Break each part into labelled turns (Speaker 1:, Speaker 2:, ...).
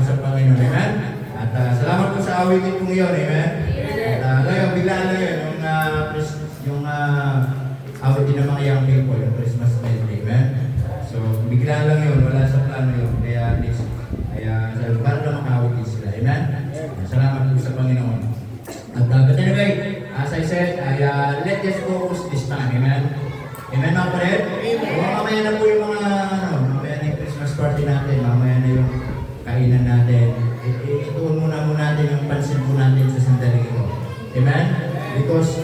Speaker 1: sa Panginoon. Amen? At salamat po sa awitin pong iyon. Amen? At ngayon, biglaan na yun, yung awitin ng mga young people, yung Christmas medley. Amen? So, biglaan lang yun, wala sa plano yun. Kaya, para na makawitin sila. Amen? Salamat po sa Panginoon. At but anyway, as I said, let us focus this time. Amen? Amen mga kapatid? Mamaya na po yung mga, mamaya na yung Christmas party natin, mamaya na yung kainan natin. Ituon muna natin yung pansin po natin sa sandali ito. Amen? Because,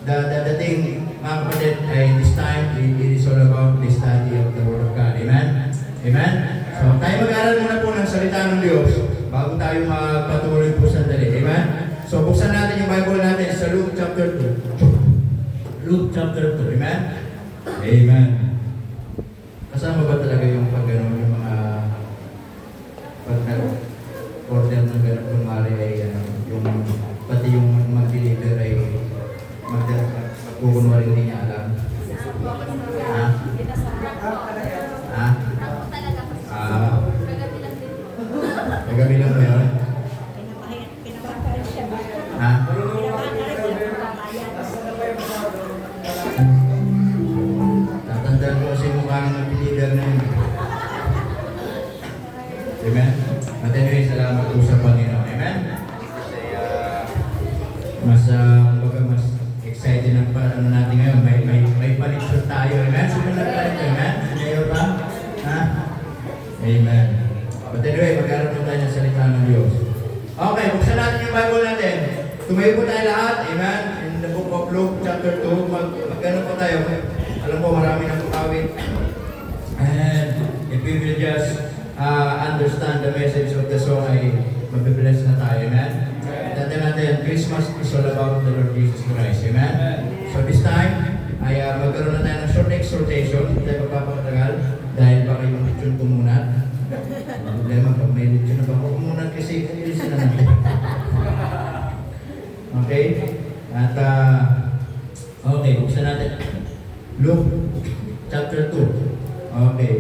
Speaker 1: the thing, mga kapatid, this time, it is all about the study of the Word of God. Amen? Amen? So, tayo mag-aaral muna po ng salita ng Diyos bago tayo magpatuloy po sandali. Amen? So, buksan natin yung Bible natin sa Luke chapter 2. Luke chapter 2. Amen? Amen. Kasama ba talaga yung pag-gano'n, yung mga pag-order ng gano'n kumari ay yung pati yung mag-deliver ay magkukunwari hindi niya alam? Ha? Ha? Kagabi lang ba yun? Ha? Tatandaan ko kasi mukha ng mag-deliver na yun. Amen? At anyway, salamat po sa Panginoon. Amen? Kasi mas excited ang ano natin ngayon. May palisyon tayo. Amen? Sino nagpalit? Amen? Mayor ba? Ha? Amen. But anyway, mag-aaral po tayo ng salita ng Diyos. Okay, buksan natin yung Bible natin. Tumayo po tayo lahat. Amen? In the book of Luke chapter 2. Mag-ano po tayo. Alam po, marami na po kawit. And if we will just understand the message of the song, ay mabibless na tayo. Amen? Dati natin, Christmas is all about the Lord Jesus Christ. Amen? So this time, ay magkaroon na tayo ng short exhortation. Hindi tayo magpapakatagal dahil baka yung lechon kumunat. Problema pag may lechon na baka kumunat kasi ilisin na natin. Okay? At okay, buksan natin. Luke chapter 2. Okay.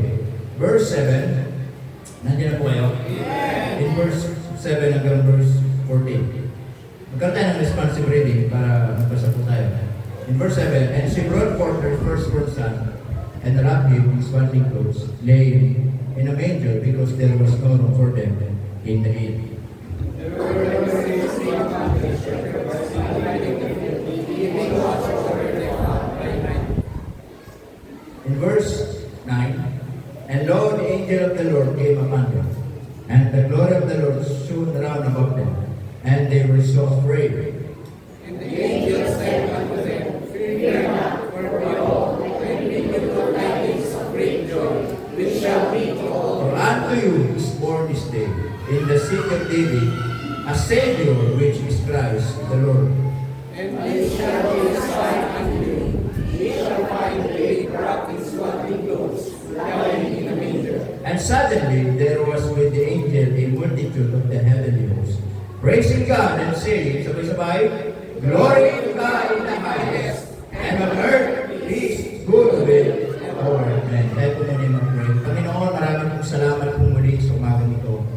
Speaker 1: Verse 7. Nandiyan na po kayo? In verse 7 hanggang verse 14. Magkaroon tayo ng responsive reading para magpasa po tayo. In verse 7, and she brought forth her firstborn son, and wrapped him in swaddling clothes, laying in a manger, because there was no room for them in the inn. In verse 9, and lo, the angel of the Lord came upon them, and the glory of the Lord shone round about them, and they were so afraid.
Speaker 2: And the angel said unto them, Fear not, for behold, I bring you good tidings of great joy, which shall be to all.
Speaker 1: For unto you is born this day, in the city of David, a Savior, which is Christ the Lord.
Speaker 2: And this shall be a sign unto you. Ye shall find the babe wrapped in swaddling clothes, lying in a manger.
Speaker 1: And suddenly there was with the angel a multitude of the heavenly hosts, praising God and saying, sabay-sabay, Glory to God in the highest, and on earth peace, goodwill toward men. Tayo po muna mag-pray. Panginoon, maraming pong salamat po muli sa umagang ito.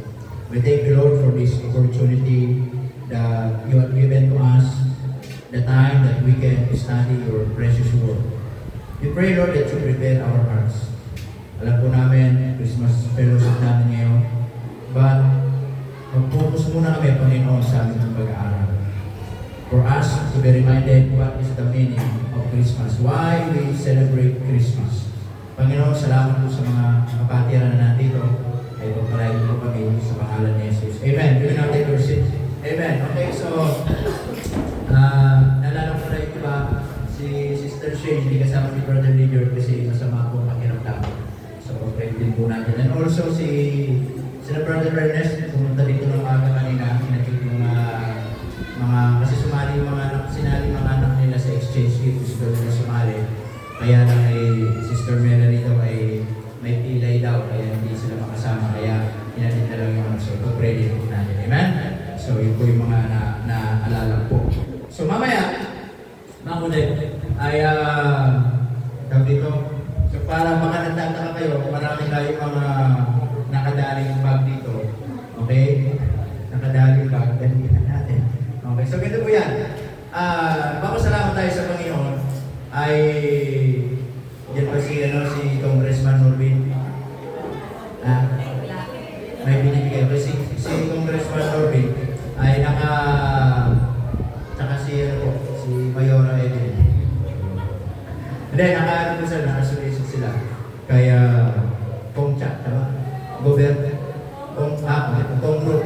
Speaker 1: We thank you, Lord, for this opportunity that you have given to us, the time that we can study your precious word. We pray, Lord, that you prepare our hearts. Alam po namin, Christmas fellowship namin ngayon, but mag-focus muna kami, Panginoon, sa aming pag-aaral. For us to be reminded what is the meaning of Christmas, why we celebrate Christmas. Panginoon, salamat po sa mga kapatiran na nandito. Ay pagpalain po kami sa pangalan ni Jesus. Amen. Do not take your seat. Amen. Okay, so, nalala ko na ito ba, si Sister Shane, hindi kasama ni Brother Leader kasi masama po pakiramdam. So, pray din po natin. And also, sila Brother Ernest, pumunta dito ng mga kanina, kinakit yung kasi sumali yung sinali mga anak nila sa exchange gift, gusto nila sumali. Kaya lang ay Sister Melanie daw ay may pilay daw, kaya hindi sila makasama, kaya hinatid na lang yung ano. So, pag-pray din po natin. Amen? So, yun po yung mga naalala po. So, mamaya, mga kulit, ay, tawag dito, so para mga nagtataka kayo, marami tayong mga nakadaling May binibigay. Kasi si Congressman Norbin ay tsaka si Mayora Edwin. Hindi, nakasulisip sila. Kaya, Kongcha, tama? Kong Group,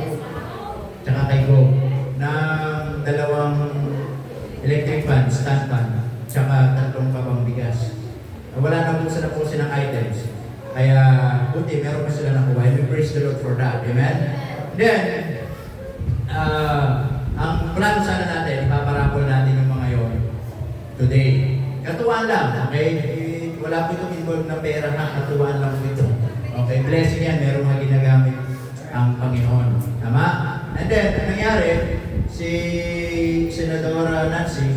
Speaker 1: tsaka kay Go, ng 2 electric fan, stand fan, tsaka 3 kabang bigas. Wala na po sila po silang items. Kaya, buti, meron pa sila nakuha. And we praise the Lord for that. Amen? Then, ang plano sana natin, ipaparapol natin yung mga yon today. Katuwaan lang, okay? Wala po itong involved na pera na, katuwaan lang po ito. Okay, blessing yan, meron mga ginagamit ang Panginoon. Tama? And then, ang nangyari, si Senador Nancy,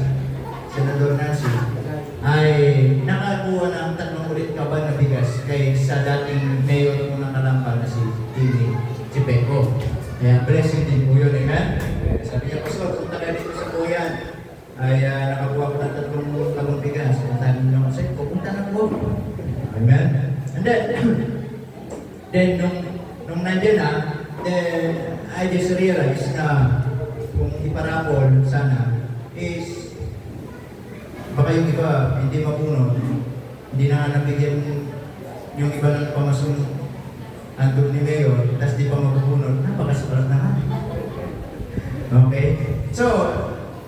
Speaker 1: ay nakakuha ng 3 ulit kaban na bigas kay sa dating mayor po ng Kalambal na si Tini Chipeco. Kaya blessing din po yun, amen? Sabi niya, Pastor, punta ka dito sa Kuyan. Ay nakakuha ko ng 3 kabang bigas. Ang sabi niya, kasi pupunta na po. Amen? And then nung nandiyan na, then I just realized na kung iparapol sana is baka yung iba hindi mapuno, hindi na nabigyan yung iba ng pamasun andun ni Mayor, tapos di pa mapupuno, napakasulat naman. Okay? So,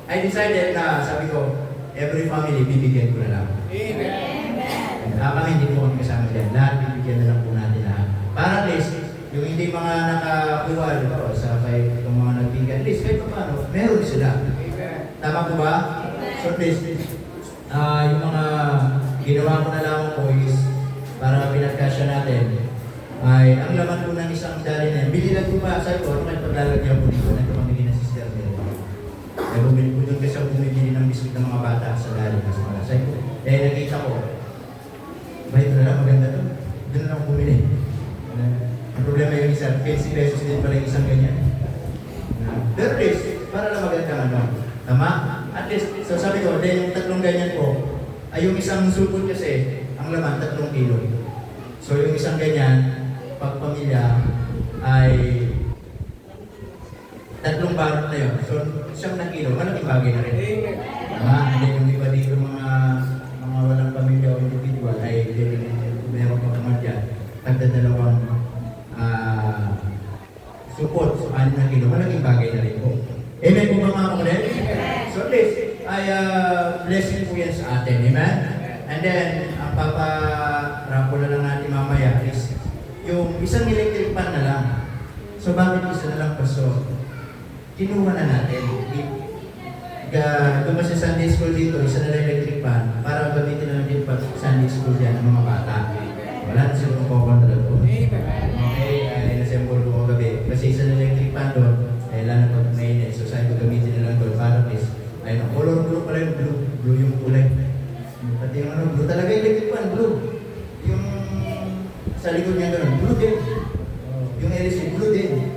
Speaker 1: I decided na, sabi ko, every family, bibigyan ko na lang. Amen. Kami hindi po kami kasama dyan. Lahat bibigyan na lang po natin lahat. Para at least, yung hindi mga nakakuha, sa kahit itong mga nagbigyan, at least kahit paano, meron sila. Tama po ba? So at least, yung mga ginawa ko na lang po is, para pinagkasya natin, ay ang laman po ng isang dali na yan. Bililan ko pa, sabi ko, ano kayo paglalagyan po dito? Nagpamili na si Sister Mel. Ay bumili po doon kasi ako bumibili ng biskuit ng mga bata sa dali. Sabi ko, nakita ko, ba ito na lang, maganda to. Doon na lang ako bumili. Ang problema yung isa, 50 pesos din pala yung isang ganyan. Pero at least, para lang maganda ano. Tama? At least, so sabi ko, yung 3 ganyan po, ay yung isang supot kasi, ang laman, 3 kilo. So yung isang ganyan, pag pamilya, ay 3 barot na yun. So, 1 kilo, malaking bagay na rin. And then yung iba dito mga walang pamilya o individual, ay meron pa naman dyan. Tagda 2 support, so 6 na kilo, malaking bagay na rin po. Amen po ba mga kamulit? So at least, ay blessing po yan sa atin. Amen? And then, ang paparapol na lang natin mamaya is yung isang electric fan na lang. So bakit isa na lang pa? So, kinuha na natin. Dumas sa Sunday school dito, isa na lang electric fan para gamitin na lang din pa Sunday school dyan ng mga bata. Wala na silang kukontra doon. Okay, ay nasembol ko gabi. Kasi isa na electric fan doon, ay lalo pag mainit. So sabi ko gamitin na lang doon para is, ay color blue pala yung blue. Blue yung kulay. Pati yung blue talaga yung electric fan, blue. Yung sa likod niya doon, blue din. Yung LC, blue din.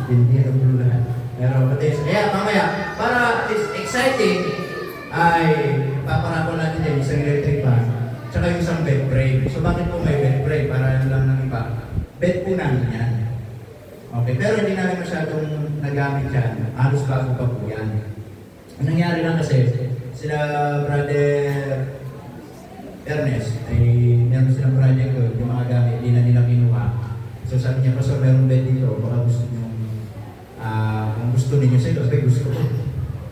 Speaker 1: Hindi na blue lahat. Pero pati, kaya mamaya, para is exciting, ay paparapol natin din isang electric fan, tsaka yung isang bed frame. So bakit po may bed frame? Para lang ng iba. Bed po namin yan. Okay, pero hindi namin masyadong nagamit yan. Halos bago pa po yan. Ang nangyari lang kasi, sila Brother Ernest, ay meron silang project ko, yung mga gamit, hindi na nila kinuha. So sabi niya, Pastor, meron bed dito, baka gusto niyo, kung gusto ninyo sa ito, sabi gusto ko.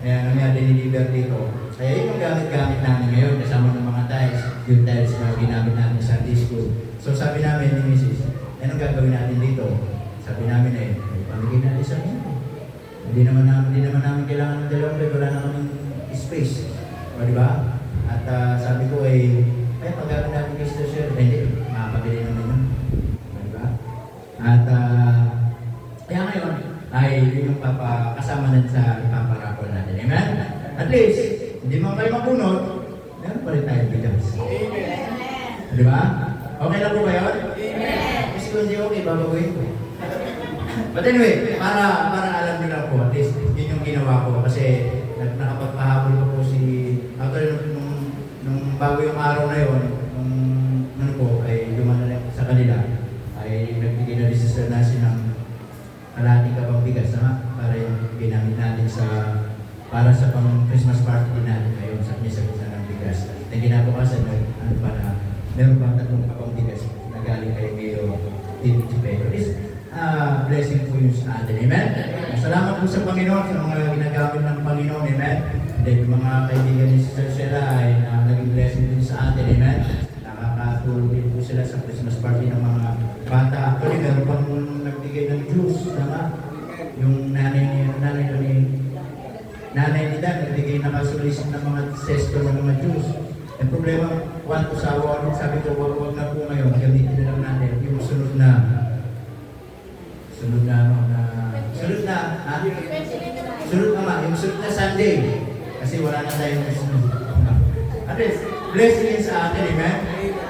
Speaker 1: Kaya nangyari deliver dito. Kaya yun yung gamit-gamit namin ngayon, kasama ng mga tiles, yung tiles na ginamit namin sa Sunday school. So sabi namin ni Mrs., anong gagawin natin dito? Sabi namin pamigay natin sa inyo. Hindi naman namin kailangan ng 2 bed, wala na kaming space. O diba? At sabi ko kaya pag-gawin natin kay Sister Sher, hindi, makakabili naman yun. Diba? At kaya ngayon, ay yun yung kasama natin sa ipaparapol natin. Amen? At least, hindi man kayo mapunod, meron pa rin tayo bigas. Amen. Diba? Okay lang po ba yun? Amen. Kasi kung hindi okay, babaguhin ko. But anyway, para alam nyo lang po, at least yun yung ginawa ko kasi nakapagpahabol ko po actually nung bago yung araw na yun, nung ay lumana sa kanila, ay sa para sa pang-Christmas party din natin ngayon sa misa ng bigas. Na kinabukasan, meron bang tatlong kapang bigas na galing kay Mayor Tim Chipero. This blessing po yun sa atin. Amen? Salamat po sa Panginoon, sa mga ginagamit ng Panginoon. Amen? Then yung mga kaibigan ni Sister Sheila ay naging blessing din sa atin. Amen? Nakakatulong din po sila sa Christmas party ng mga bata. Actually, meron pang nagbigay ng juice. Tama? Yung nanay ni Dan, nagbigay na kasulisin ng mga sesto ng mga juice. Ang problema, one to sa award, sabi ko, wag na po ngayon, gamitin na lang natin yung sunod na, yung sunod na Sunday. Kasi wala na tayong sunod. At least, blessing sa atin, amen?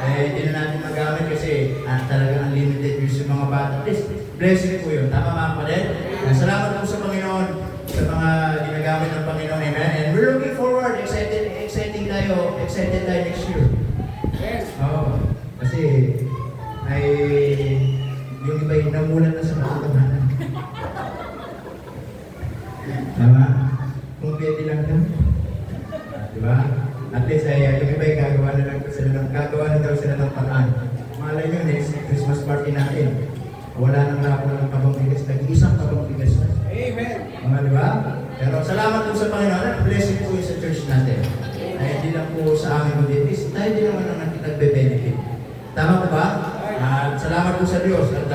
Speaker 1: Hindi na natin magamit kasi talagang unlimited use yung mga bata. At least, blessing po yun. Tama mga kapatid? Salamat po sa Panginoon, sa mga ginagamit ng Panginoon, amen? And we're looking forward, excited tayo next year.
Speaker 2: Yes.
Speaker 1: Kasi, yung iba yung namulat na sa katotohanan. Tama? Kung pwede lang ka. Diba? At least yung iba yung gagawa na daw sila ng paraan. Malay nyo, next Christmas party natin. Wala nang lapo ng kabang bigas. Nag-iisang kabang bigas na.
Speaker 2: Amen.
Speaker 1: Diba? Pero salamat po sa Panginoon. Blessing po yung sa church natin. Hindi lang po sa amin kundi tayo din naman ang nagbe-benefit. Tama po ba? At salamat po sa Diyos at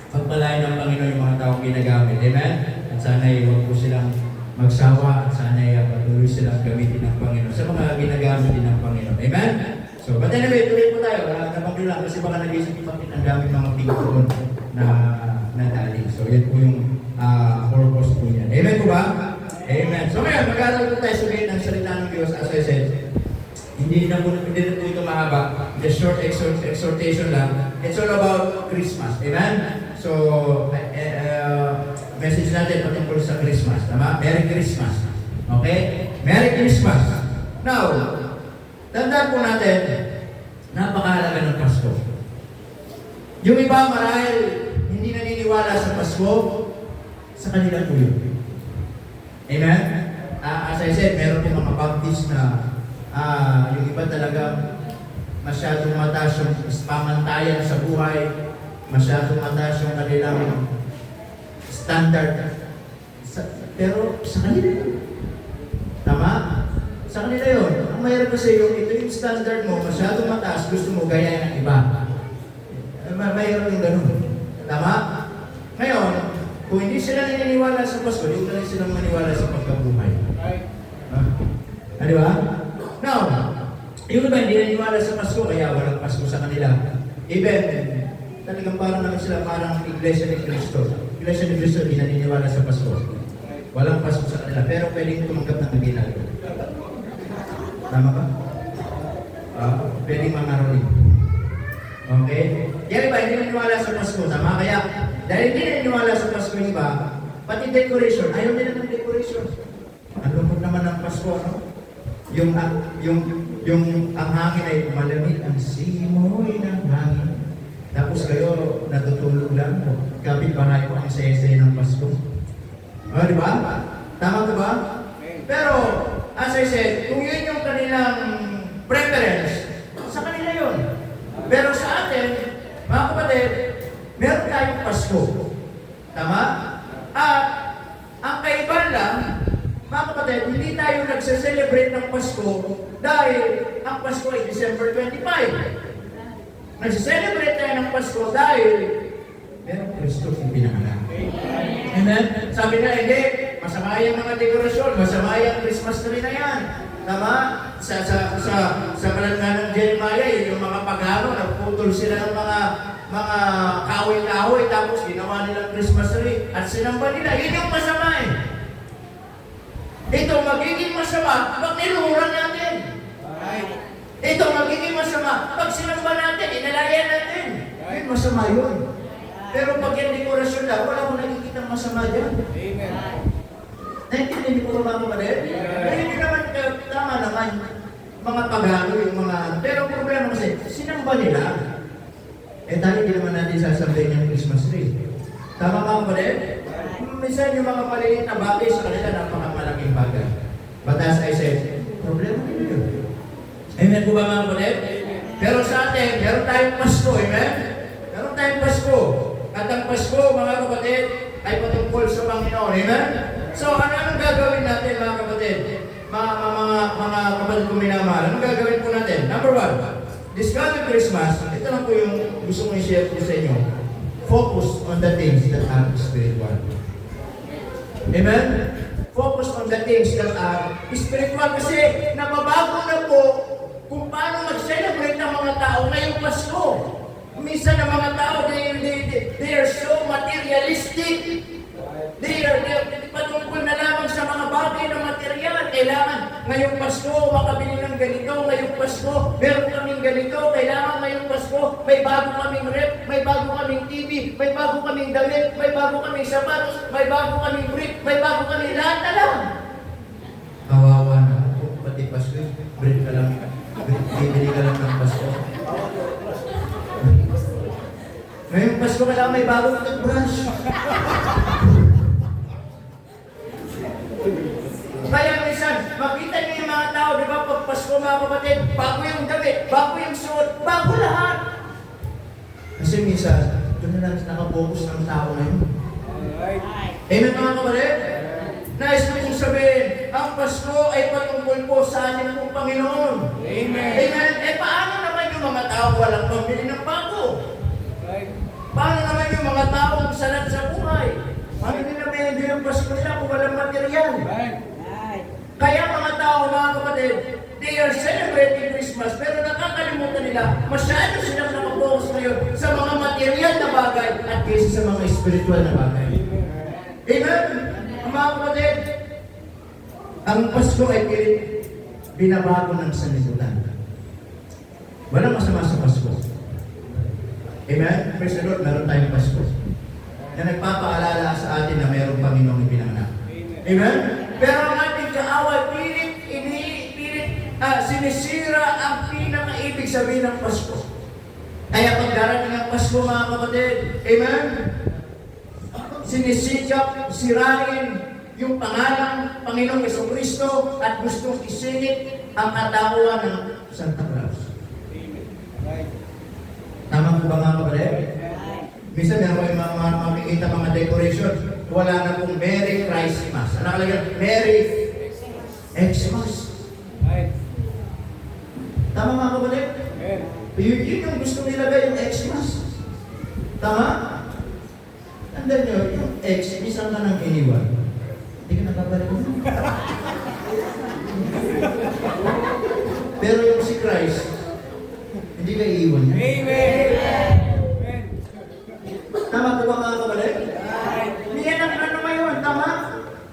Speaker 1: pagpalain ng Panginoon yung mga taong ginagamit. Amen? At sana'y huwag po silang magsawa at sana'y patuloy silang gamitin ng Panginoon sa mga ginagamit din ng Panginoon. Amen? So, but anyway, tuloy po tayo. Napakil lang kasi baka nag-isip bakit ang daming mga pingkon na nadali. So, yan po yung purpose po yan. Amen po ba? Amen. So ngayon, mag-aaral po tayo sabihin ng salita ng Diyos. As I said, hindi na po ito mahaba. Just short exhortation lang. It's all about Christmas. Amen? So, message natin patungkol sa Christmas. Tama? Merry Christmas. Okay? Merry Christmas. Now, tandaan po natin, napakahalaga ng Pasko. Yung iba marahil hindi naniniwala sa Pasko, sa kanila po yun. Amen? As I said, meron din mga Baptist na yung iba talaga masyadong mataas yung pamantayan sa buhay, masyadong mataas yung kanilang standard. Pero sa kanila yun. Tama? Sa kanila yun. Ang mayroon kasi ito yung standard mo, masyadong mataas, gusto mo gaya ng iba. Mayroon yung ganun. Tama? Ngayon, kung hindi sila naniniwala sa Pasko, hindi na silang maniwala sa pagkabuhay. Di ba? Now, yung iba hindi naniniwala sa Pasko, kaya walang Pasko sa kanila. Even, talagang parang naman sila parang Iglesia ni Cristo. Iglesia ni Cristo hindi naniniwala sa Pasko. Walang Pasko sa kanila, pero pwedeng tumanggap ng ginagawa. Tama ba? Pwedeng mangaroling. Okay? Yan iba, hindi naniniwala sa Pasko. Tama? Kaya, dahil hindi naniniwala sa Pasko yung iba, pati decoration, ayaw nila ng decoration. Ano po naman ang Pasko, no? Yung ang hangin ay malamig, ang simoy ng hangin. Tapos kayo, natutulog lang po. Kapit-bahay po ang saya-saya ng Pasko. Di ba? Tama ka ba? Pero, as I said, kung yun yung kanilang preference, sa kanila yun. Pero sa atin, mga kapatid, meron tayong Pasko. Tama? At ang kaibahan lang, mga kapatid, hindi tayo nagse-celebrate ng Pasko dahil ang Pasko ay December 25. Nagse-celebrate tayo ng Pasko dahil meron Kristo yung pinanganak. Amen? Sabi na, hindi, masama yung mga dekorasyon, masama yung Christmas tree na yan. Tama? Sa kalangan ng Jeremiah, yung mga pagharo, nagputol sila ng mga kahoy-kahoy, tapos ginawa nilang Christmas tree at sinamba nila. Yun yung masama eh. Ito magiging masama pag niluhuran natin. Ito magiging masama pag sinamba natin, inalaya natin. Yun, masama yun. Pero pag yung dekorasyon lang, wala akong nakikitang masama dyan.
Speaker 2: Amen.
Speaker 1: Naintindihan niyo po mga kapatid? Hindi naman tama naman mga pagano yung mga... Pero ang problema kasi, sinamba nila. Tayo hindi naman natin sasabihin yung Christmas tree. Tama ba kapatid? Minsan yung mga maliit na bagay sa kanila, napakamalaking bagay. But as I said, problema nila yun. Amen po ba mga kapatid? Pero sa atin, meron tayong Pasko, amen? Meron tayong Pasko. At ang Pasko, mga kapatid, ay patungkol sa Panginoon, amen? So, anong gagawin natin mga kapatid? Mga kapatid kong minamahal, anong gagawin po natin? Number one, this coming Christmas, ito lang po yung gusto kong i-share po sa inyo. Focus on the things that are spiritual. Amen? Focus on the things that are spiritual kasi nababago na po kung paano mag-celebrate ng mga tao ngayong Pasko. Minsan ng mga tao, they are so materialistic. They are patungkol na lamang sa mga bagay na material. Kailangan ngayong Pasko makabili ng ganito, ngayong Pasko meron kaming ganito, kailangan ngayong Pasko may bago kaming rep, may bago kaming TV, may bago kaming damit, may bago kaming sapatos, may bago kaming brick, may bago kaming lahat na lang. Kawawa na ako, pati Pasko, brick ka lang, bibili ka lang ng Pasko. Ngayong Pasko kailangan may bagong toothbrush. Kaya minsan, makita niyo yung mga tao, di ba, pag Pasko mga kapatid, bago yung damit, bago yung suot, bago lahat. Kasi minsan, ito na lang nakapokus ng tao ngayon. Amen mga kapatid? Nais ko kong sabihin, ang Pasko ay patungkol po sa ating pong Panginoon.
Speaker 2: Amen.
Speaker 1: Amen. Paano naman yung mga tao walang pambili ng bago? Paano naman yung mga taong salat sa buhay? Paano nila may hindi yung Pasko nila kung walang material? Kaya mga tao, mga kapatid, they are celebrating Christmas, pero nakakalimutan nila, masyado silang nakapokus ngayon sa mga material na bagay at kaysa sa mga spiritual na bagay. Amen? Mga kapatid, ang Pasko ay binabago ng sanlibutan. Walang masama sa Pasko. Amen? Praise the Lord, meron tayong Pasko na nagpapaalala sa atin na mayroong Panginoong ipinanganak. Amen? Pero ang ating kaaway, sinisira ang pinaka-ibig sabihin ng Pasko. Kaya pag darating ang Pasko, mga kapatid, amen? Sinisikap, sirain yung pangalang Panginoong Jesucristo at gustong isingit ang katauhan ng Santa Claus. Tama po ba mga kapatid? Minsan meron yung mga makikita mga decoration, wala na pong Merry Christmas. Ano nakalagay? Merry Xmas. Tama mga kapatid? Yun yung gusto nilagay yung Xmas. Tama? Tandaan nyo, yung X, isang ka nang iniwan. Hindi ka nakabalik mo. Pero yung si Christ, hindi ka iiwan niya.
Speaker 2: Amen.
Speaker 1: Tama po ba mga kapatid? Yan ang ano ngayon, tama?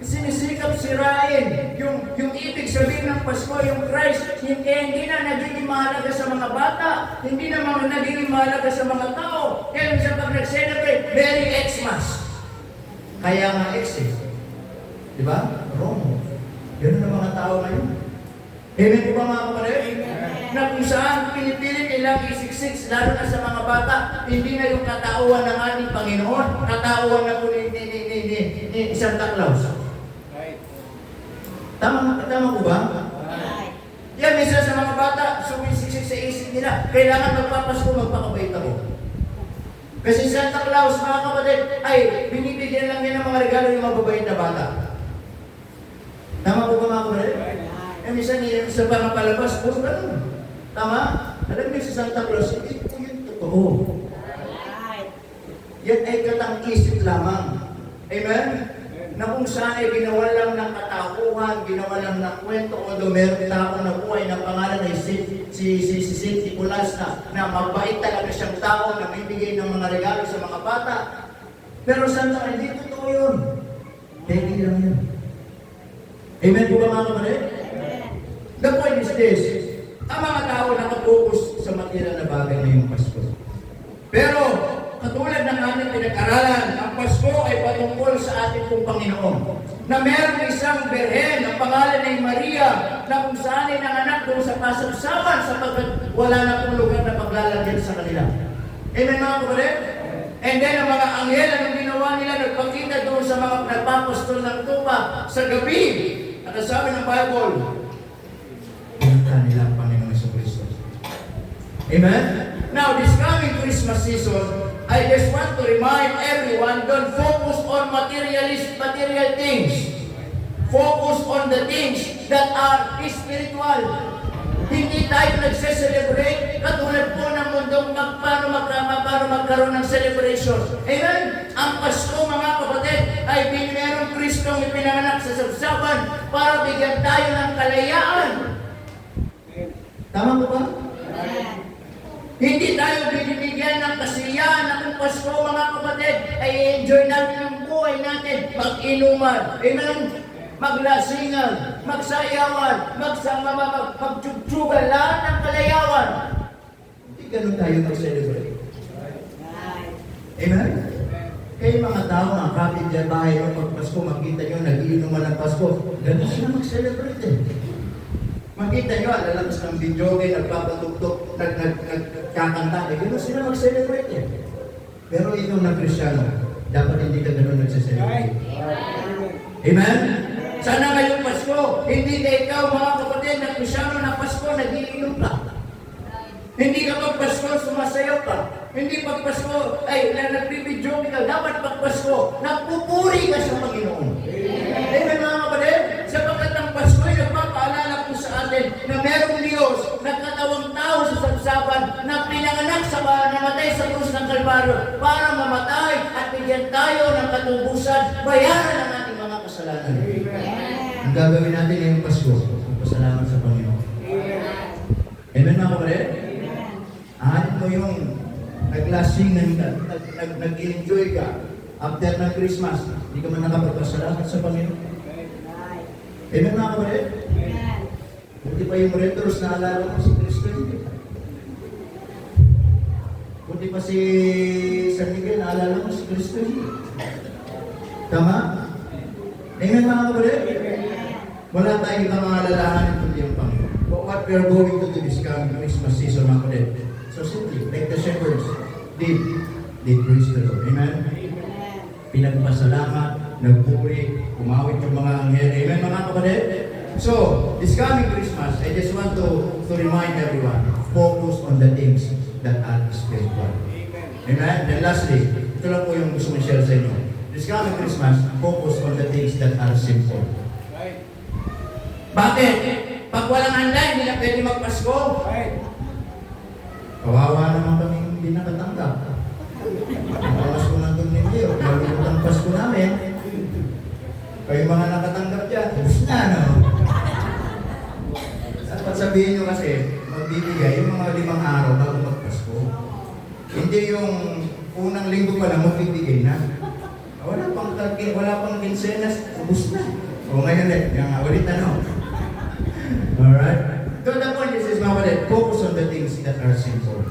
Speaker 1: Sinisikap sirain yung ibig sabihin ng Pasko, yung Christ, hindi na nagiging mahalaga sa mga bata, hindi na nagiging mahalaga sa mga tao. Kaya minsan pag nag-celebrate, Merry Xmas. Kaya nga X eh. Di ba? Wrong. Yun ang mga tao ngayon. Amen po ba mga kapatid? Na kung saan pinipilit nilang isiksik, lalo na sa mga bata, hindi na yung katauhan ng ating Panginoon, katauhan na po ni Santa Claus. Tama po ba? Yan, minsan sa mga bata, sumisiksik sa isip nila, kailangan magpapasko, magpakabait ako. Kasi Santa Claus, mga kapatid, ay binibigyan lang niya ng mga regalo yung mababait na bata. Tama po ba mga kapatid? Minsan sa mga palabas, puro ganun. Tama? Alam niyo si Santa Claus, hindi po yun totoo. Yan ay katang-isip lamang. Amen? Na kung saan ay ginawa lang ng katauhan, ginawa lang ng kwento, although meron tao na buhay na pangalan ay si Saint Nicolas na mabait talaga siyang tao na may bigay ng mga regalo sa mga bata. Pero Santa, hindi totoo yun. Pwede lang yun. Amen po ba mga kapatid? The point is this, ang mga tao nakapokus sa material na bagay ngayong Pasko. Pero, katulad ng ating pinag-aralan, ang Pasko ay patungkol sa ating pong Panginoon. Na meron isang berhen, ang pangalan ay Maria, na kung saan ay nanganak doon sa pasagsaman sapagkat wala na pong lugar na paglalagyan sa kanila. Amen mga kapatid? And then, ang mga anghel, anong ginawa makita doon sa mga nagpapastol ng tupa sa gabi. At ang sabi ng Bible, pinunta nila ang Panginoong Jesucristo. Amen? Now, this coming Christmas season, I just want to remind everyone, don't focus on material things. Focus on the things that are spiritual. Hindi tayo nagse-celebrate katulad po ng mundong paano magkaroon ng celebration. Amen? Ang Pasko, mga kapatid, ay merong Kristong ipinanganak sa sabsaban para bigyan tayo ng kalayaan. Tama po ba? Hindi tayo binibigyan ng kasiyahan na kung Pasko, mga kapatid, ay enjoy natin ang buhay natin, mag-inuman, amen, maglasingan, magsayawan, magtugtugan, lahat ng kalayawan. Hindi ganun tayo mag-celebrate. Amen? Kaya mga tao, mga kapitbahay mo, pag Pasko, makita nyo, nag-iinuman ng Pasko, ganun sila mag-celebrate eh. Makita nyo, lalabas ng video, nagpapatugtog, nagkakanta, gano'n sila mag-celebrate eh. Pero ikaw na Kristiyano, dapat hindi ka gano'n nagse-celebrate. Amen? Sana ngayong Pasko, hindi ka ikaw, mga kapatid, na Kristiyano na Pasko, nag-iinom ka. Hindi ka pag Pasko, sumasayaw ka. Hindi pag Pasko, ay, nagbibidyo ka. Dapat pag Pasko, nagpupuri ka sa Panginoon. Amen, mga kapatid? Sapagkat ang Pasko ay nagpapaalala po sa atin na merong Diyos na katawang tao sa sabsaban na pinanganak sa namatay sa krus ng Kalbaryo para mamatay at bigyan tayo ng katubusan, bayaran ang ating mga kasalanan. Ang gagawin natin ngayong Pasko, pasalamat sa Panginoon. Amen, mga kapatid? Ahanin mo yung naglasing, nag-enjoy ka after ng Christmas, hindi ka man nakapagpasalamat sa Panginoon. Amen, mga kapatid? Buti pa yung Retros na alala mo si Kristo. Buti pa si San Miguel na alala mo si Kristo. Tama? Amen, mga kapatid? Wala tayong ibang mga alalahanin kundi yung Panginoon. But what we are going to do this coming Christmas season, mga kapatid? So simply, like the shepherds did praise the Lord. Amen? Pinagpasalamat, nagpuri, kumawit yung mga anghel. Amen, mga kapatid? So, this coming Christmas, I just want to remind everyone, focus on the things that are spiritual. Amen? Then lastly, ito lang po yung gusto mong share sa inyo. This coming Christmas, focus on the things that are simple. Bakit? Pag walang handa, hindi na pwede magpasko. Kawawa naman kami hindi nakatanggap. Ang Pasko ng Domingo, malulot ang Pasko namin. Kayo mga nakatanggap dyan, tapos na, no? Dapat sabihin nyo kasi, magbibigay yung mga 5 araw bago magpasko. Hindi yung unang linggo pa lang magbibigay na. Wala pang kinsenas, ubus na. O ngayon ulit ano. Alright? So the point is, mga kapatid, focus on the things that are simple.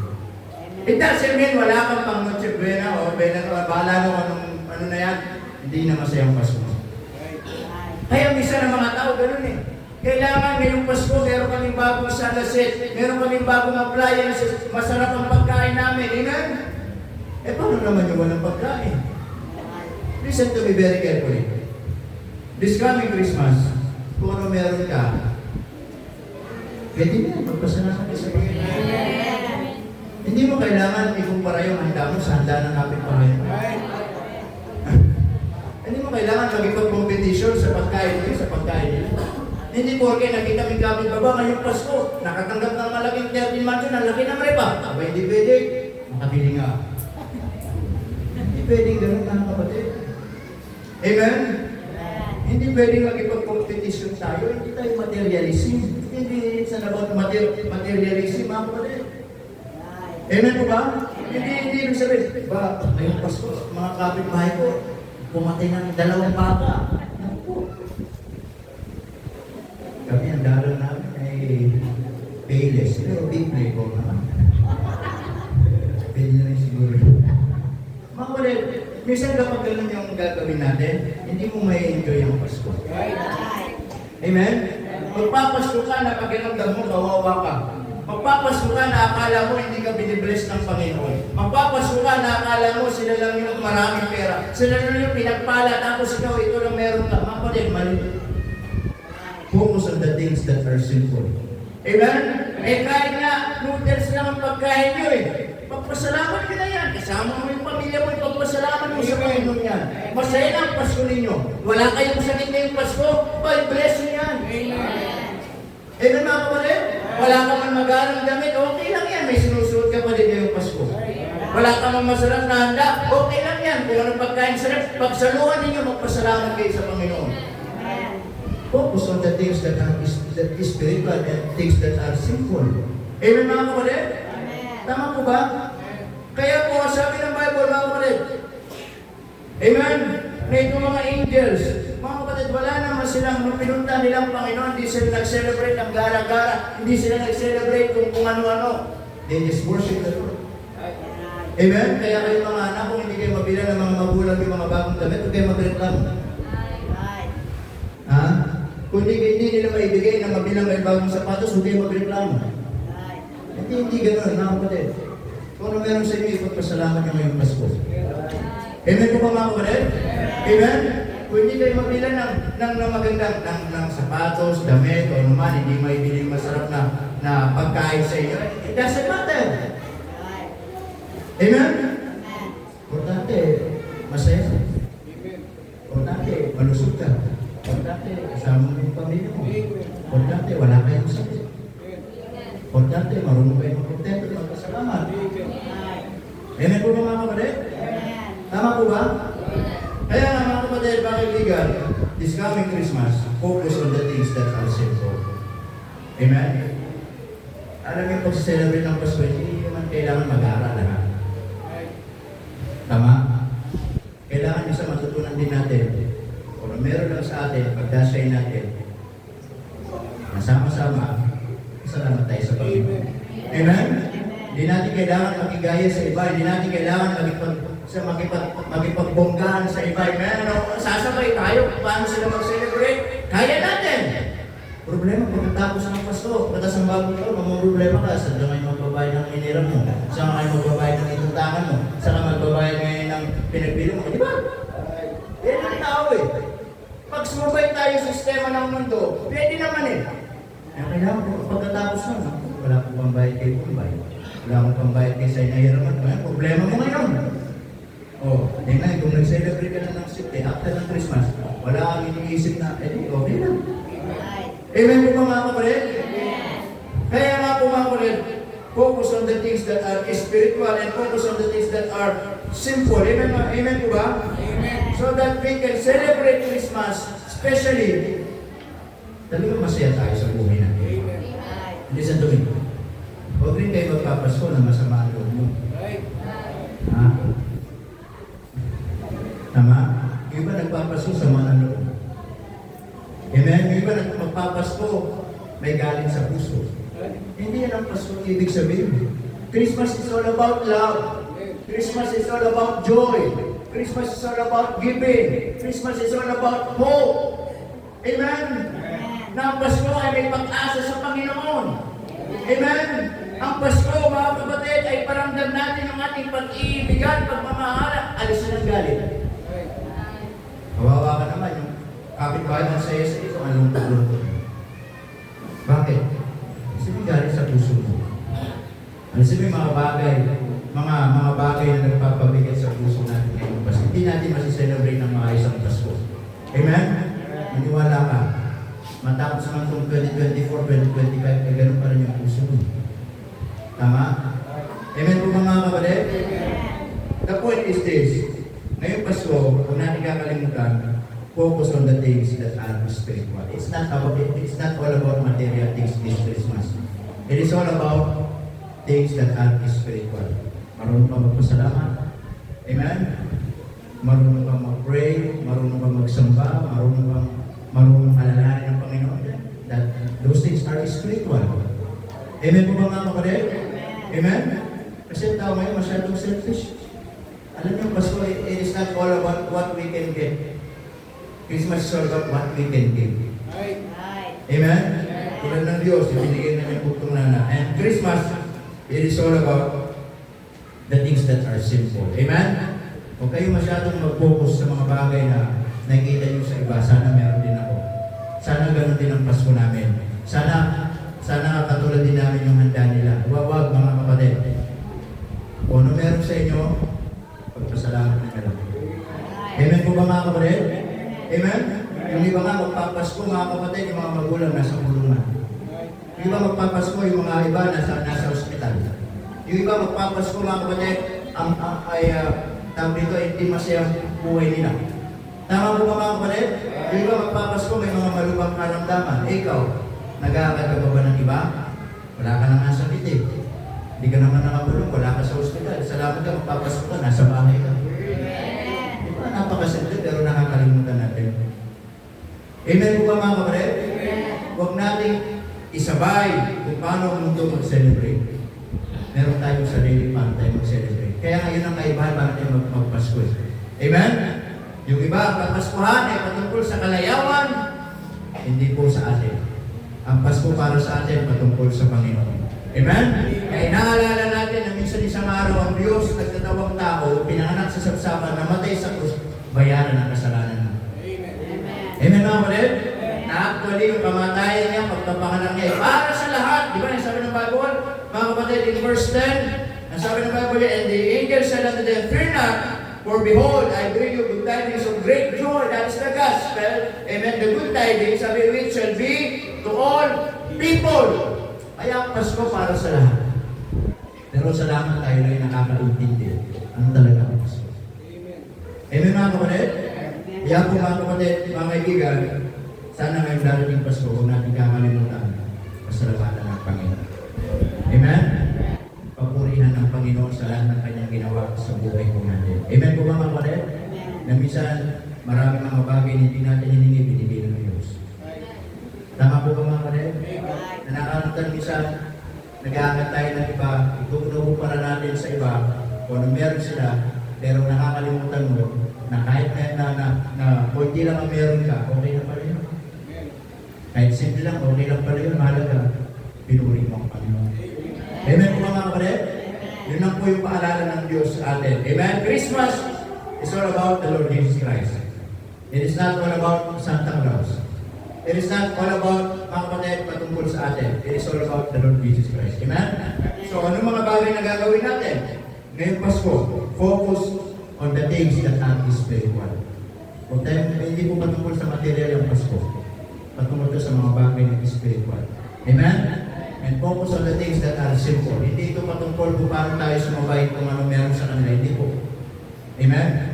Speaker 1: It doesn't mean wala kang pang Noche Buena o bahala nung ano na yan, hindi na masayang Pasko. Kaya minsan ng mga tao ganun eh. Kailangan ngayong Pasko, meron kaming bagong salaset, meron kaming bagong appliances, masarap ang pagkain namin. Amen? Eh paano naman yung walang pagkain? Listen to me very carefully. This coming Christmas, kung ano meron ka, pwede na, magpasalamat ka sa Panginoon. Hindi mo kailangan ikumpara yung handa mo sa handa ng kapitbahay mo. Hindi mo kailangan magipag-competition sa pagkain mo, sa pagkain nila. Hindi porke nakita may kapitbaba ngayong Pasko, nakatanggap ng malaking 13 mansion, ang laki ng repa. Aba, hindi pwede. Makabili nga. Hindi pwedeng ganun mga kapatid. Amen? Hindi pwedeng magipag-competition tayo, hindi tayo materialism. Hindi it's not about materialism, mga kapatid. Amen po ba? Hindi ibig sabihin, ba, ngayong Pasko, mga kapitbahay ko, pumatay ng 2 baka. Kami, ang dalang namin ay payless. Pero big play ko naman. Pwede na rin siguro. Mga kapatid, minsan kapag ganun yung gagawin natin, hindi mo may enjoy ang Pasko. Amen? Magpapasko ka na pag inamdam mo, kawawa ka. Magpapasko ka na akala mo hindi ka binibless ng Panginoon. Magpapasko ka na akala mo sila lang yung maraming pera. Sila lang yung pinagpala, tapos ikaw ito lang meron ka. Mapalit, mali. Focus on the things that are sinful. Amen? Eh kahit nga, noodles lang ang pagkain nyo eh. Pagpasalamat ka na yan. Kasama mo yung pamilya mo, pagpasalamat mo sa Panginoon yan. Masaya na ang Pasko ninyo. Wala kayong sakit na yung Pasko, bless nyo yan. Amen mga kapatid? Wala ka man mag-aaral damit, okay lang yan. May sinusuot ka pa din ngayong Pasko. Wala ka man masarap na handa, okay lang yan. Kung anong pagkain sarap, pagsaluhan ninyo, magpasalamat kayo sa Panginoon. Focus on the things that are spiritual and things that are sinful. Amen mga kapatid? Tama po ba? Kaya po, sabi ng Bible mga kapatid, amen? Na itong mga angels, mga kapatid, wala naman silang nung pinunta nilang Panginoon, hindi sila nag-celebrate ng gara-gara, hindi sila nag-celebrate kung ano-ano. They just worship the Lord. Amen? Kaya kayo mga anak, kung hindi kayo mabilang ng mga magulang yung mga bagong damit, huwag kayo magreklamo. Ha? Kung hindi nila maibigay na mabilang ng bagong sapatos, huwag kayo magreklamo. Hindi gano'n, mga kapatid. Kung ano meron sa inyo, ipagpasalamat nyo ngayong Pasko. Amen po ba mga kapatid? Amen? Kung hindi kayo mabilan ng magandang ng sapatos, damit, o naman, hindi maibili masarap na pagkain sa inyo, it doesn't matter. Amen? Importante, masaya. Importante, malusog ka. Importante, kasama mo yung pamilya mo. Importante, wala kayong sakit. Importante, marunong kayo magkontento, magpasalamat. Amen po ba mga kapatid? Tama po ba? Kaya nga mga kapatid, bakit legal? This coming Christmas, focus on the things that are sinful. Amen? Alam niyo, pag celebrate ng Pasko, hindi naman kailangan mag-aaral lahat. Tama? Kailangan isa matutunan din natin. Kung meron lang sa atin, pagdasay natin, nasama-sama, salamat tayo sa Panginoon. Amen? Hindi natin kailangan makigaya sa iba. Hindi natin kailangan makipagbonggahan sa iba. Amen? Sasabay tayo kung paano sila mag-celebrate. Kaya natin. Problema pagkatapos ng Pasko, pagkatapos ng bagong taon, mga problema ka. Saan ka ngayon magbabayad ng iniram mo? Saan ka ngayon magbabayad ng ituntangan mo? Saan ka magbabayad ngayon ng pinagpili mo? Di ba? Yan ang tao eh. Pag sumabay tayo sa sistema ng mundo, pwede naman eh. Kaya kailangan ko pagkatapos nun, wala ko pang bayad kay Bombay. Wala ko pang bayad kay Say Nahiraman. Problema mo ngayon. Hindi nga, kung nag-celebrate ka na ng city, after ng Christmas, wala kang iniisip na, okay lang. Amen po mga kapatid? Kaya nga po mga kapatid, focus on the things that are spiritual and focus on the things that are simple. Amen po ba? Amen. So that we can celebrate Christmas, especially talagang masaya tayo sa buhay natin. Listen to me. Huwag rin kayo magpapasko na masama ang loob mo. Ha? Tama? Yung iba nagpapasko sa mga loob. Amen? Yung iba magpapasko may galing sa puso. Hindi yan ang Pasko ibig sabihin. Christmas is all about love. Christmas is all about joy. Christmas is all about giving. Christmas is all about hope. Amen? Na ang Pasko ay may pag-asa sa Panginoon. Amen? Ang Pasko, mga kapatid, ay paramdam natin ang ating pag-iibigan, pagmamahala, alis na ng galit. Kawawa ka naman yung kapitbahay ng saya sa ito, anong tulong. Bakit? Kasi may galit sa puso mo. Kasi may mga bagay na nagpapabigat sa puso natin ngayon. Kasi hindi natin masiselebrate ng maayos ang Pasko. Amen? Maniwala ka. Matapos naman itong 2024, 2025, ay ganun pa rin yung puso mo. Tama? Amen po mga kapatid? The point is this. Ngayong Pasko, kung natin kakalimutan, focus on the things that are spiritual. It's not all about material things this Christmas. It is all about things that are spiritual. Marunong ka magpasalamat. Amen? Marunong ka mag-pray, marunong ka magsamba, marunong alalahanin ng Panginoon. That those things are spiritual. Amen po ba mga kapatid? Amen? Kasi ang tao ngayon masyadong selfish. Alam niyo, Pasko, it is not all about what we can get. Christmas is all about what we can give. Amen? tulad ng Diyos, ibinigay na niya putong lana. And Christmas, it is all about the things that are simple. Amen? Huwag kayo masyadong mag-focus sa mga bagay na nakikita niyo sa iba. Sana meron din ako. Sana ganun din ang Pasko namin. Sana katulad din namin yung handa nila. Huwag mga kapatid. Kung ano meron sa inyo, pagpasalamat na lang. Amen po ba mga kapatid? Amen? Yung iba nga magpapasko mga kapatid, yung mga magulang nasa kulungan. Yung iba magpapasko, yung mga iba nasa ospital. Yung iba magpapasko mga kapatid, tawag dito, hindi masayang buhay nila. Tama po ba mga kapatid? Yung iba magpapasko, may mga malubang karamdaman. Ikaw, nag-aagal ka ba ng iba? Wala ka nang nasakit eh. Hindi ka naman nakabulong, wala ka sa ospital. Salamat ka, magpapasko ka, nasa bahay ka. Diba, napakasimple pero nakakalimutan natin. Amen po ba mga kapatid? Huwag natin isabay kung paano ang mundo mag-celebrate. Meron tayong sarili paano tayo mag-celebrate. Kaya ngayon ang kaibahan para tayo magpasko. Amen? Yung iba, ang kapaskuhan ay patungkol sa kalayawan, hindi po sa atin. Ang Pasko para sa atin patungkol sa Panginoon. Amen? Kaya inaalala natin na minsan isang araw ang Diyos nagtatawang tao, pinanganak sa sapsapan, namatay sa krus, bayaran ang kasalanan natin. Amen mga kapatid? Na actually yung kamatayan niya, pagkapanganak niya, para sa lahat. Di ba? Nasabi ng Bible, mga kapatid, in verse 10, nasabi ng Bible, and the angel said unto them, fear not, for behold, I bring you good tidings of great joy. That is the gospel. Amen. The good tidings, sabi, which shall be to all people. Kaya ang Pasko para sa lahat. Pero salamat tayo na yung nakakaintindi. Ano talaga ang Pasko? Amen mga kapatid? Kaya po mga kapatid, mga kaibigan, sana ngayong darating Pasko, huwag natin kakalimutan pasalamatan ng Panginoon. Amen? Papurihan ng Panginoon sa lahat ng kanyang ginawa sa buhay po natin. Amen po ba mga kapatid? Na minsan, maraming mga bagay na hindi natin hiningi, binibigay ng Diyos. Tama po ba mga kapatid? Na nakalimutan minsan, nag-aangat tayo ng iba, itutubo para natin sa iba, kung ano meron sila, pero nakakalimutan mo, na kahit na konti lang ang meron ka, okay na pala yun. Kahit simple lang, okay lang pala yun, mahalaga, pinuri mo ang Panginoon. Amen po mga kapatid? Yun lang po yung paalala ng Diyos sa atin. Amen? Christmas is all about the Lord Jesus Christ. It is not all about Santa Claus. It is not all about mga kapatid patungkol sa atin. It is all about the Lord Jesus Christ. Amen? So ano mga bagay na gagawin natin? Ngayong Pasko, focus on the things that are spiritual. Kung tayo, hindi po patungkol sa material ang Pasko. Patungkol sa mga bagay na spiritual. Amen? And focus on the things that are simple. Hindi ito patungkol kung paano tayo sumabay kung ano meron sa kanila. Hindi po. Amen?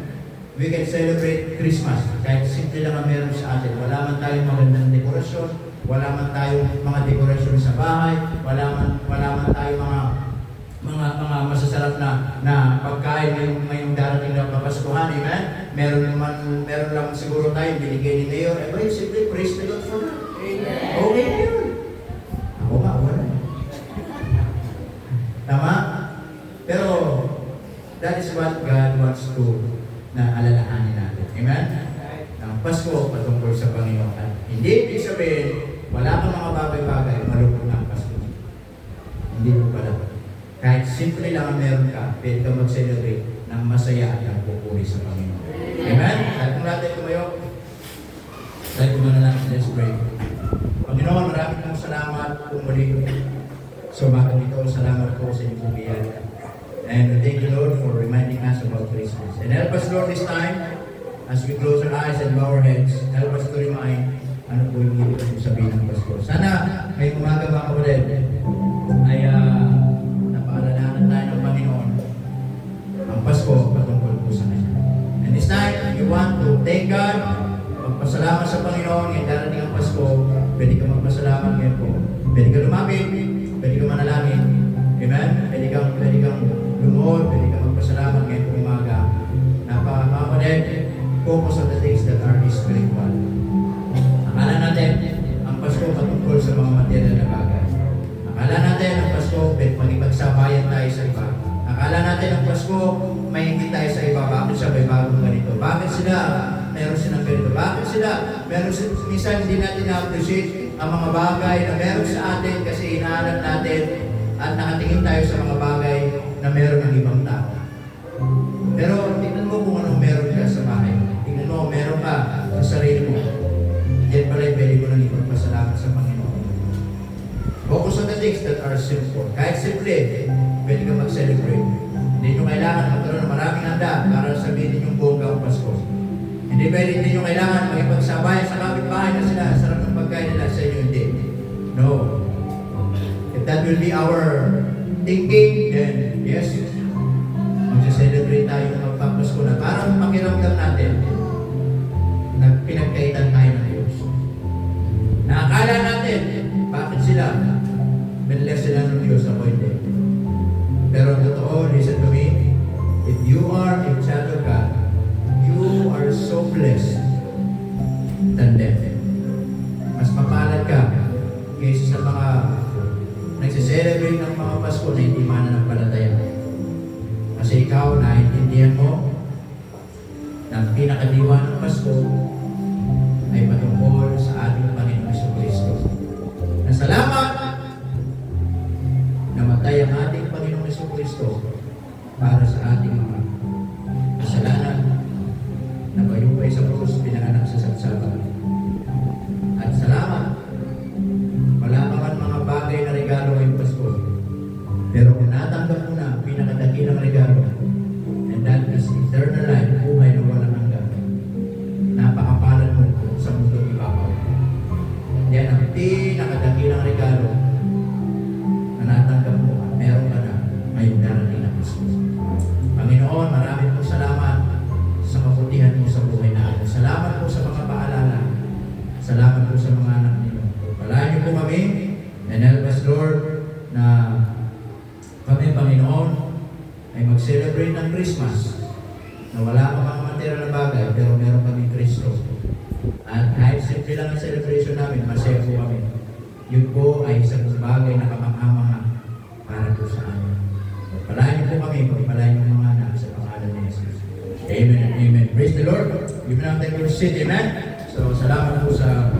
Speaker 1: We can celebrate Christmas kahit simple lang ang meron sa atin. Wala man tayong magandang dekorasyon, wala man tayong mga dekorasyon sa bahay, wala man tayong mga masasarap na pagkain ngayong darating na Kapaskuhan. Amen? Meron lang siguro tayo binigay ni Mayor. Eh, simple praise the Lord for that. Amen. Okay yun. Ako nga, wala. Tama? Pero, that is what God wants to na alalahanin natin. Amen? Ang Pasko patungkol sa Panginoon. At hindi ibig sabihin, wala kang mga bagay-bagay, malungkot na ang Pasko. Hindi mo pala. Kahit simple lang ang meron ka, pwede ka mag-celebrate ng masaya at ng pupuri sa Panginoon. Amen? At kung natin tumayo, tayo kumana natin, let's pray. Panginoon, maraming pong salamat kung muli sa umagang ito. Salamat po sa inyong pagbiyan. And thank you, Lord, for reminding us about Christmas. And help us, Lord, this time, as we close our eyes and bow our heads, help us to remind ano po yung ibig kong sabihin ng Pasko. Sana may umaga mga kapatid ay napaalalahanan tayo ng Panginoon ang Pasko patungkol po sa Kanya. And this time, you want to thank God, magpasalamat sa Panginoon, yung darating ang Pasko, pwede ka magpasalamat ngayon po. Pwede ka lumapit, pwede ka manalangin. Amen? Pwede kang lumuhod, pwede kang magpasalamat ngayon po umaga. Napakapatid, focus on the things that are spiritual. Akala natin, ang Pasko patungkol sa mga material na bagay. Akala natin, ang Pasko, magipagsabayan tayo sa iba. Akala natin, ang Pasko, may hindi tayo sa iba. Bakit siya may bagong ganito? Bakit sila, meron silang ganito? Bakit sila, minsan hindi natin na-appreciate ang mga bagay na meron sa atin kasi hinahanap natin at nakatingin tayo sa mga bagay na meron ng ibang tao. Pero tingnan mo kung anong meron ka sa bahay. Tingnan mo, meron ka sa sarili mo. Diyan pala pwede mo nang ipagpasalamat sa Panginoon. Focus on the things that are simple. Kahit simple, pwede ka mag-celebrate. Hindi nyo kailangan magkaroon ng maraming handa para sabihin yung buong Pasko. Hindi nyo kailangan makipagsabayan sa kapitbahay na sila, sarap ng pagkain nila sa inyo, hindi. No. If that will be our thinking, then yes, mag-celebrate tayo ng magpapasko na parang pakiramdam natin na pinagkaitan tayo ng Diyos. Naakala natin, bakit sila? Binless sila ng Diyos, ako hindi. Pero ang totoo, listen to me, if you are a child of God, you are so blessed than them. Mas mapalad ka kaysa sa mga nagsiselebrate ng mga Pasko na hindi mananampalataya. Kasi ikaw, naiintindihan mo na ang pinakadiwa ng Pasko ay patungkol sa ating Panginoon Jesucristo. Na salamat namatay ang ating Panginoon Jesucristo para sa ating mga kasalanan na bayupay sa krus, pinanganak sa sabsaban. At salamat, wala pa man mga bagay na regalo ngayong Pasko. Pero kung natanggap mo na ang pinakadakilang regalo, and that is eternal life, buhay na walang hanggan, napakapalad mo sa mundong ibabaw. Yan ang pinakadakilang regalo na natanggap mo at meron ka na ngayong darating na Pasko. Panginoon, maraming pong salamat sa kabutihan mo sa buhay natin. Salamat po sa mga paalala. Salamat po sa mga anak ninyo. Palayan niyo po kami and help us, Lord, na kami, Panginoon, ay mag-celebrate ng Christmas na wala pa mga material na bagay pero meron kami Kristo. At kahit simple lang ang celebration namin, masaya po kami. Yun po ay isang bagay na kamang-amang para po sa amin. Palayan niyo po kami, pagpalayan niyo mga anak sa pangalan ni Jesus. Amen and amen. Praise the Lord. Give me now thank you for sitting, amen. So, salamat po sa